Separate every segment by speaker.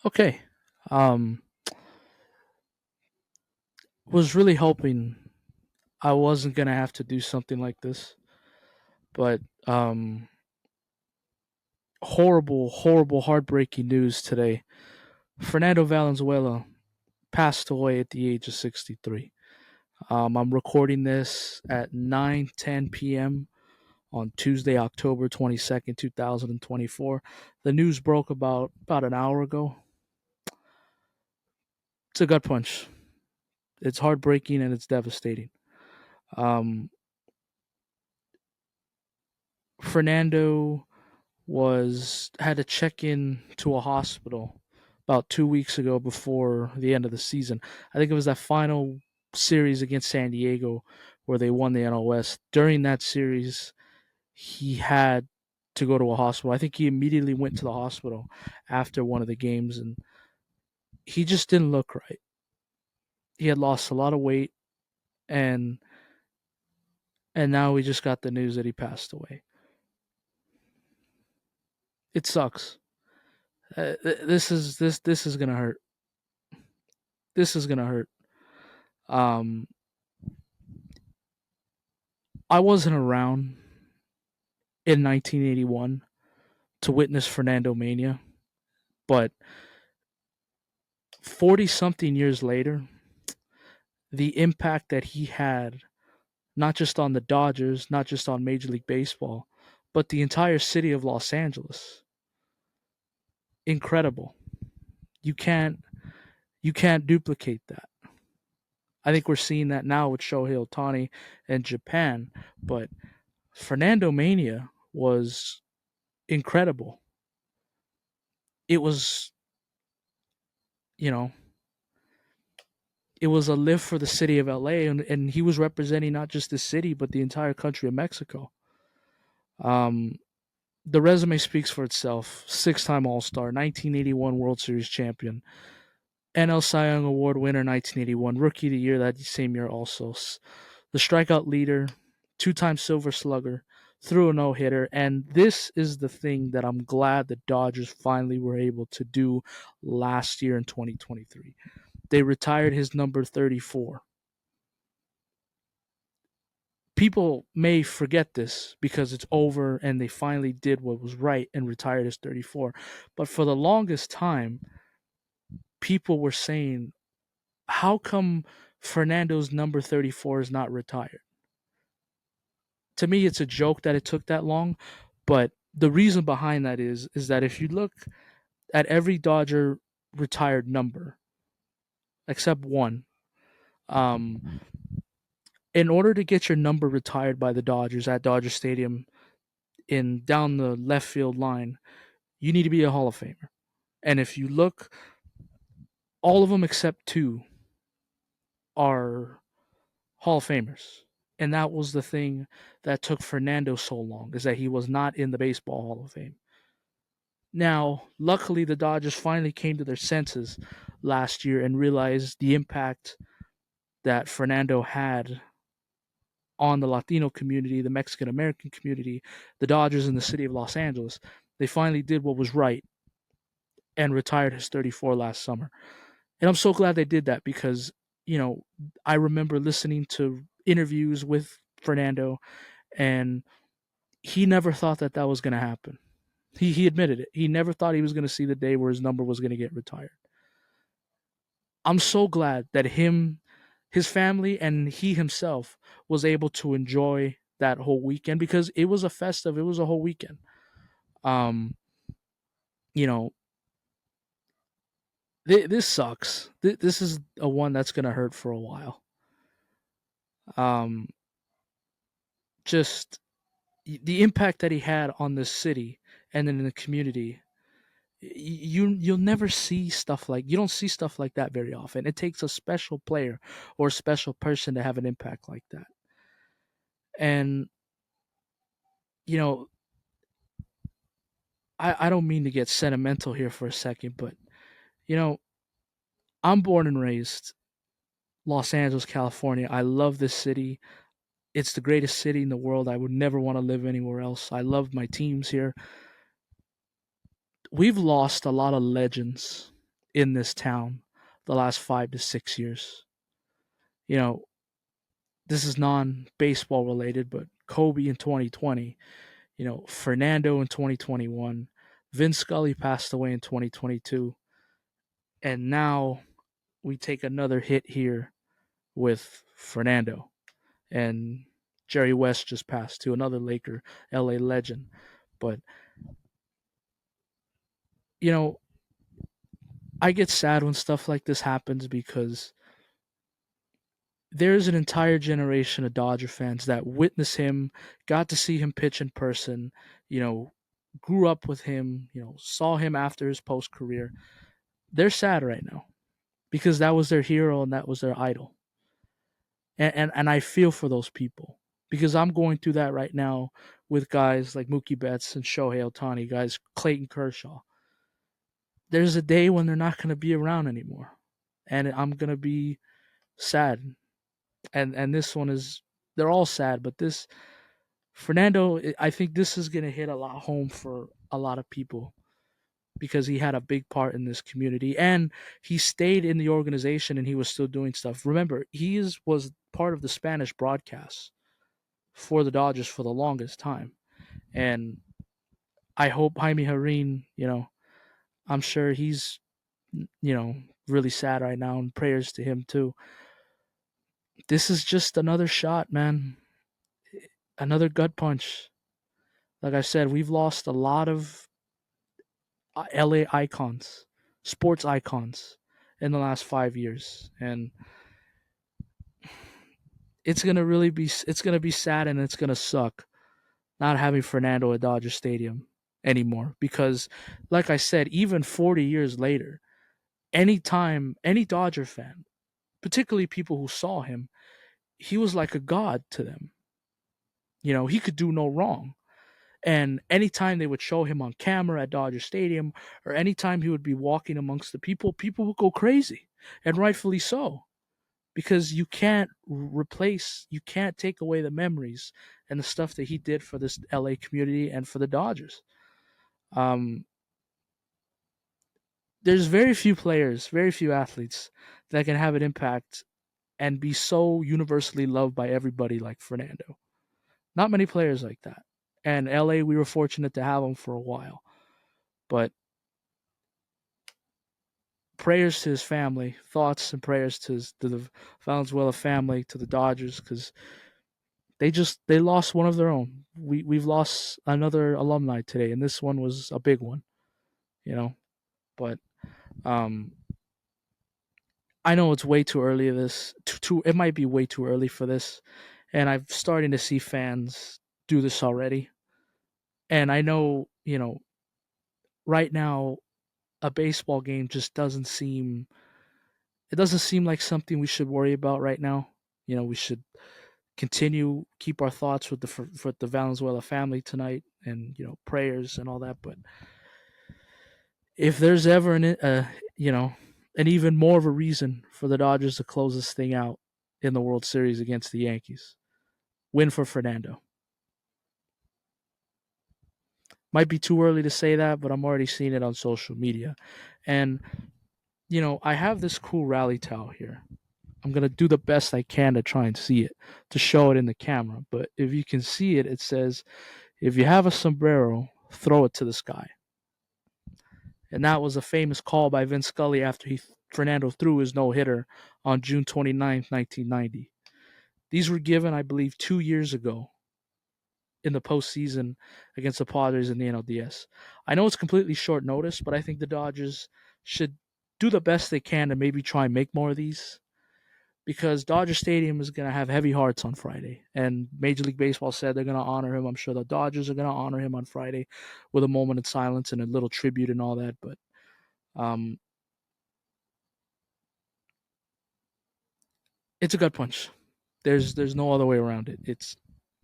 Speaker 1: Okay. Um, was really hoping I wasn't gonna have to do something like this, but horrible, heartbreaking news today. Fernando Valenzuela passed away at the age of 63. I'm recording this at 9:10 p.m. on Tuesday, October 22nd, 2024. The news broke about an hour ago. It's a gut punch. It's heartbreaking and it's devastating. Um, Fernando was had to check in to a hospital about 2 weeks ago before the end of the season. I think it was that final series against San Diego where they won the NL West. During that series, he had to go to a hospital. I think he immediately went to the hospital after one of the games, and he just didn't look right. He had lost a lot of weight, and now we just got the news that he passed away. It sucks. This is gonna hurt. This is gonna hurt. Um, I wasn't around in 1981 to witness Fernando Mania, but 40 something years later, the impact that he had, not just on the Dodgers, not just on Major League Baseball, but the entire city of Los Angeles, incredible. You can't you can't duplicate that. I think we're seeing that now with Shohei Ohtani and Japan, but Fernando Mania was incredible. It was, you know, it was a lift for the city of LA, and he was representing not just the city but the entire country of Mexico. Um, the resume speaks for itself. Six-time All-Star, 1981 World Series champion, NL Cy Young Award winner 1981, Rookie of the Year that same year also, the strikeout leader, two-time Silver Slugger, threw a no-hitter, and this is the thing that I'm glad the Dodgers finally were able to do last year in 2023. They retired his number 34. People may forget this because it's over and they finally did what was right and retired his 34. But for the longest time, people were saying, how come Fernando's number 34 is not retired? To me, it's a joke that it took that long, but the reason behind that is that if you look at every Dodger retired number, except one, um, in order to get your number retired by the Dodgers at Dodger Stadium in down the left field line, you need to be a Hall of Famer. And if you look, all of them except two are Hall of Famers. And that was the thing that took Fernando so long, is that he was not in the Baseball Hall of Fame. Now, luckily, the Dodgers finally came to their senses last year and realized the impact that Fernando had on the Latino community, the Mexican American community, the Dodgers in the city of Los Angeles. They finally did what was right and retired his 34 last summer. And I'm so glad they did that because, I remember listening to interviews with Fernando, and he never thought that that was going to happen. He admitted it. He never thought he was going to see the day where his number was going to get retired. I'm so glad that his family, and he himself was able to enjoy that whole weekend because it was a festive. It was a whole weekend. Um, you know, this sucks. This is a one that's gonna hurt for a while. Um, just the impact that he had on the city and then in the community. You'll never see stuff like you don't see stuff like that very often. It takes a special player or a special person to have an impact like that. And you know, I don't mean to get sentimental here for a second, but you know, I'm born and raised Los Angeles, California. I love this city. It's the greatest city in the world. I would never want to live anywhere else. I love my teams here. We've lost a lot of legends in this town the last 5 to 6 years. You know, this is non baseball related, but Kobe in 2020, Fernando in 2021, Vince Scully passed away in 2022, and now we take another hit here with Fernando. And Jerry West just passed to another Laker, LA legend. But, you know, I get sad when stuff like this happens because there's an entire generation of Dodger fans that witnessed him, got to see him pitch in person, you know, grew up with him, saw him after his post career. They're sad right now because that was their hero and that was their idol. And I feel for those people because I'm going through that right now with guys like Mookie Betts and Shohei Ohtani, guys Clayton Kershaw. There's a day when they're not going to be around anymore, and I'm going to be sad. And this one is, they're all sad, but this Fernando, I think this is going to hit a lot home for a lot of people because he had a big part in this community and he stayed in the organization and he was still doing stuff. Remember, was part of the Spanish broadcast for the Dodgers for the longest time. And I hope Jaime Harin, I'm sure he's, really sad right now, and prayers to him too. This is just another shot, man. Another gut punch. Like I said, we've lost a lot of LA icons, sports icons in the last 5 years. And it's gonna be sad and it's gonna suck not having Fernando at Dodger Stadium anymore. Because like I said, even 40 years later, anytime any Dodger fan, particularly people who saw him, he was like a god to them. He could do no wrong. And anytime they would show him on camera at Dodger Stadium, or anytime he would be walking amongst the people would go crazy, and rightfully so, because you can't take away the memories and the stuff that he did for this LA community and for the Dodgers. Um, there's very few players, very few athletes that can have an impact and be so universally loved by everybody like Fernando. Not many players like that. And LA, we were fortunate to have him for a while. But prayers to his family, thoughts and prayers to the Valenzuela family, to the Dodgers, because they lost one of their own. We've lost another alumni today, and this one was a big one, you know. But um, I know it's way too early. It might be way too early for this, and I'm starting to see fans do this already. And I know, right now a baseball game just doesn't seem like something we should worry about right now. We should keep our thoughts with the Valenzuela family tonight, and prayers and all that. But if there's ever an even more of a reason for the Dodgers to close this thing out in the World Series against the Yankees, win for Fernando. Might be too early to say that, but I'm already seeing it on social media. And I have this cool rally towel here. I'm going to do the best I can to try and see it, to show it in the camera. But if you can see it, it says, if you have a sombrero, throw it to the sky. And that was a famous call by Vince Scully after Fernando threw his no-hitter on June 29th, 1990. These were given, I believe, 2 years ago in the postseason against the Padres in the NLDS. I know it's completely short notice, but I think the Dodgers should do the best they can to maybe try and make more of these, because Dodger Stadium is going to have heavy hearts on Friday. And Major League Baseball said they're going to honor him. I'm sure the Dodgers are going to honor him on Friday with a moment of silence and a little tribute and all that. But um, it's a gut punch. There's no other way around it.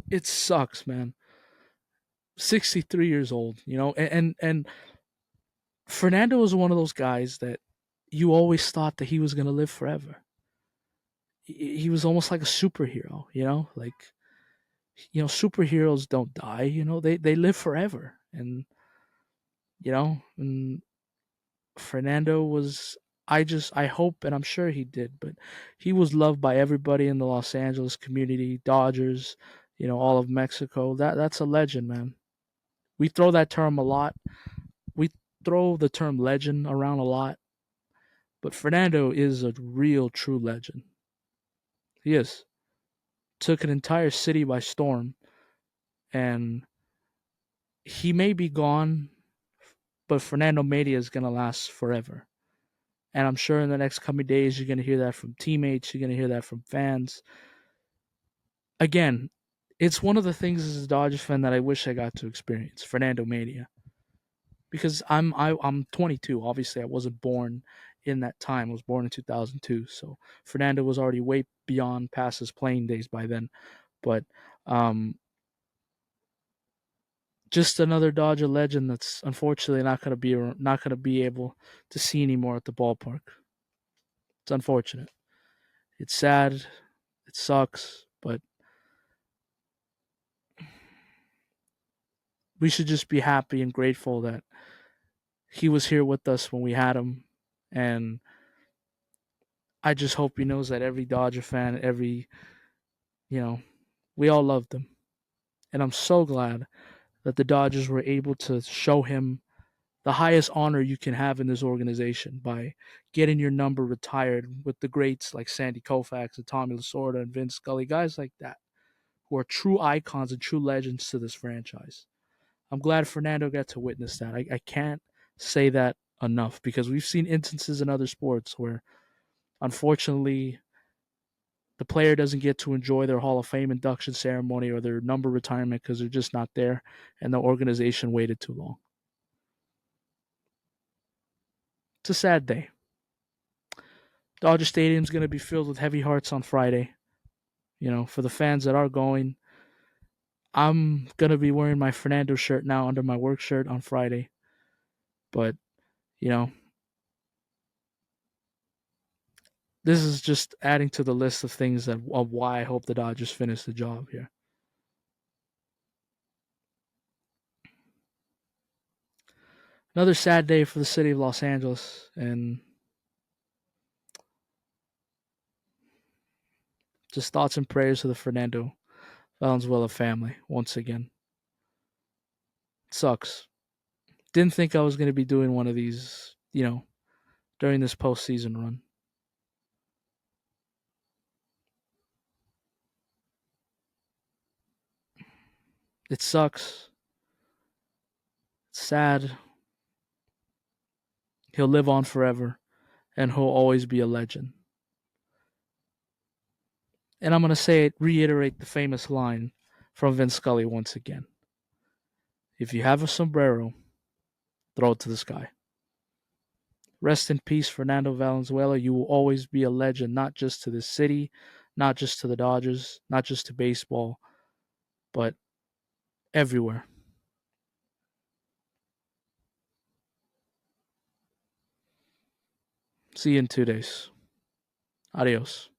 Speaker 1: It sucks, man. 63 years old, and Fernando was one of those guys that you always thought that he was going to live forever. He was almost like a superhero, like superheroes don't die, they live forever. And and Fernando was, I hope and I'm sure he did, but he was loved by everybody in the Los Angeles community, Dodgers, all of Mexico. That's a legend, man. We throw that term a lot. We throw the term legend around a lot, but Fernando is a real true legend. He is. Took an entire city by storm, and he may be gone, but Fernando Media is going to last forever. And I'm sure in the next coming days, you're going to hear that from teammates. You're going to hear that from fans. Again, it's one of the things as a Dodgers fan that I wish I got to experience, Fernando Mania, because I'm 22. Obviously, I wasn't born in that time. I was born in 2002, so Fernando was already way beyond past his playing days by then. But um, just another Dodger legend that's unfortunately not going to be able to see anymore at the ballpark. It's unfortunate. It's sad. It sucks, but we should just be happy and grateful that he was here with us when we had him. And I just hope he knows that every Dodger fan, you know, we all loved him. And I'm so glad that the Dodgers were able to show him the highest honor you can have in this organization by getting your number retired with the greats like Sandy Koufax and Tommy Lasorda and Vince Scully, guys like that, who are true icons and true legends to this franchise. I'm glad Fernando got to witness that. I can't say that enough because we've seen instances in other sports where, unfortunately, the player doesn't get to enjoy their Hall of Fame induction ceremony or their number retirement because they're just not there and the organization waited too long. It's a sad day. Dodger Stadium's going to be filled with heavy hearts on Friday. For the fans that are going, I'm going to be wearing my Fernando shirt now under my work shirt on Friday. But, you know, this is just adding to the list of things of why I hope the Dodgers finish the job here. Another sad day for the city of Los Angeles, and just thoughts and prayers to the Fernando Valenzuela family once again. It sucks. Didn't think I was going to be doing one of these, during this postseason run. It sucks. It's sad. He'll live on forever, and he'll always be a legend. And I'm going to reiterate the famous line from Vince Scully once again. If you have a sombrero, throw it to the sky. Rest in peace, Fernando Valenzuela. You will always be a legend, not just to this city, not just to the Dodgers, not just to baseball, but everywhere. See you in 2 days. Adios.